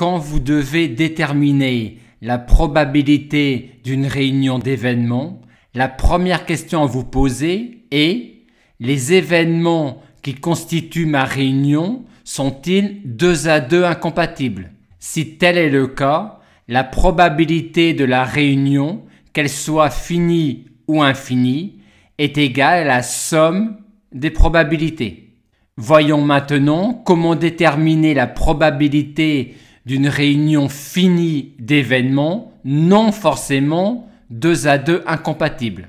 Quand vous devez déterminer la probabilité d'une réunion d'événements, la première question à vous poser est: les événements qui constituent ma réunion sont-ils 2 à 2 incompatibles? Si tel est le cas, la probabilité de la réunion, qu'elle soit finie ou infinie, est égale à la somme des probabilités. Voyons maintenant comment déterminer la probabilité d'une réunion finie d'événements non forcément 2 à 2 incompatibles.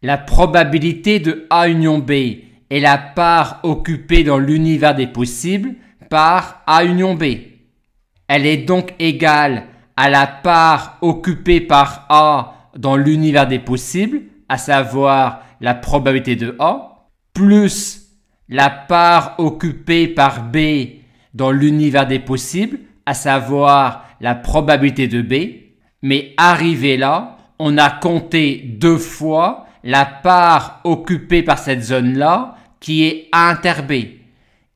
La probabilité de A union B est la part occupée dans l'univers des possibles par A union B. Elle est donc égale à la part occupée par A dans l'univers des possibles, à savoir la probabilité de A, plus la part occupée par B dans l'univers des possibles, à savoir la probabilité de B. Mais arrivé là, on a compté 2 fois la part occupée par cette zone-là, qui est A inter B.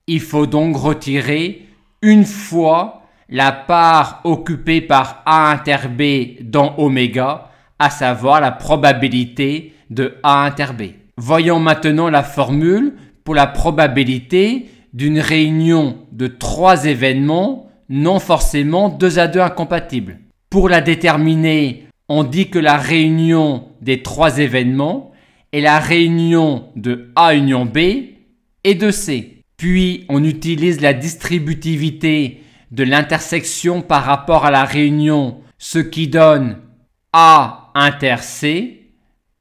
Il faut donc retirer une fois la part occupée par A inter B dans oméga, à savoir la probabilité de A inter B. Voyons maintenant la formule pour la probabilité d'une réunion de 3 événements non forcément 2 à 2 incompatibles. Pour la déterminer, on dit que la réunion des 3 événements est la réunion de A union B et de C. Puis on utilise la distributivité de l'intersection par rapport à la réunion, ce qui donne A inter C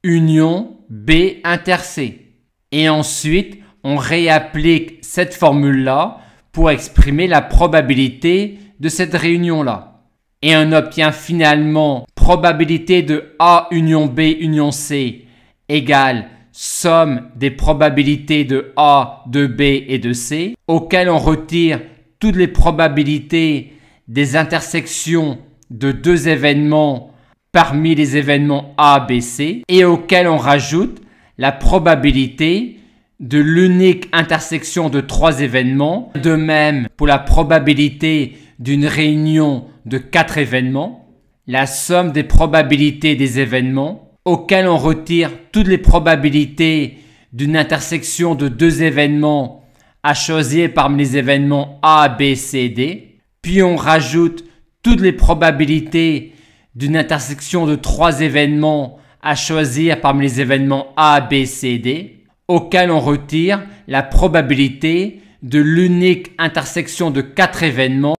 union B inter C. Et ensuite, on réapplique cette formule-là pour exprimer la probabilité de cette réunion-là. Et on obtient finalement probabilité de A union B union C égale somme des probabilités de A, de B et de C, auquel on retire toutes les probabilités des intersections de 2 événements parmi les événements A, B, C, et auquel on rajoute la probabilité de l'unique intersection de 3 événements. De même pour la probabilité d'une réunion de 4 événements, la somme des probabilités des événements, auquel on retire toutes les probabilités d'une intersection de 2 événements à choisir parmi les événements A, B, C, D, puis on rajoute toutes les probabilités d'une intersection de 3 événements à choisir parmi les événements A, B, C, D, auquel on retire la probabilité de l'unique intersection de 4 événements.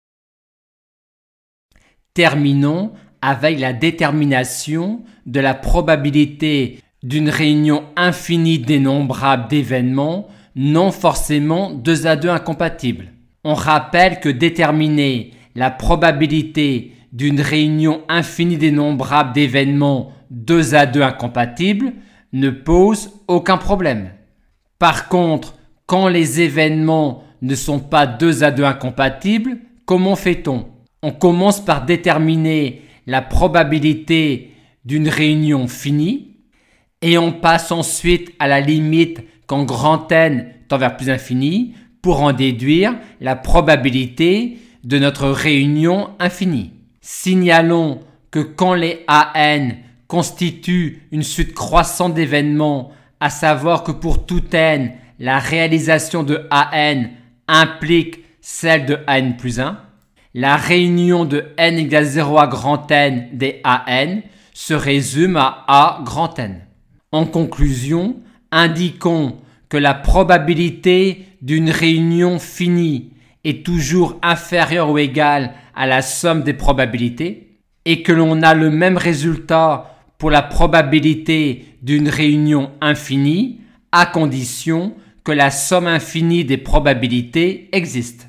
Terminons avec la détermination de la probabilité d'une réunion infinie dénombrable d'événements non forcément 2 à 2 incompatibles. On rappelle que déterminer la probabilité d'une réunion infinie dénombrable d'événements 2 à 2 incompatibles ne pose aucun problème. Par contre, quand les événements ne sont pas 2 à 2 incompatibles, comment fait-on? On commence par déterminer la probabilité d'une réunion finie et on passe ensuite à la limite quand grand N tend vers plus infini pour en déduire la probabilité de notre réunion infinie. Signalons que quand les AN constituent une suite croissante d'événements, à savoir que pour tout N, la réalisation de AN implique celle de AN plus 1, la réunion de N égale 0 à grand N des AN se résume à A grand N. En conclusion, indiquons que la probabilité d'une réunion finie est toujours inférieure ou égale à la somme des probabilités et que l'on a le même résultat pour la probabilité d'une réunion infinie à condition que la somme infinie des probabilités existe.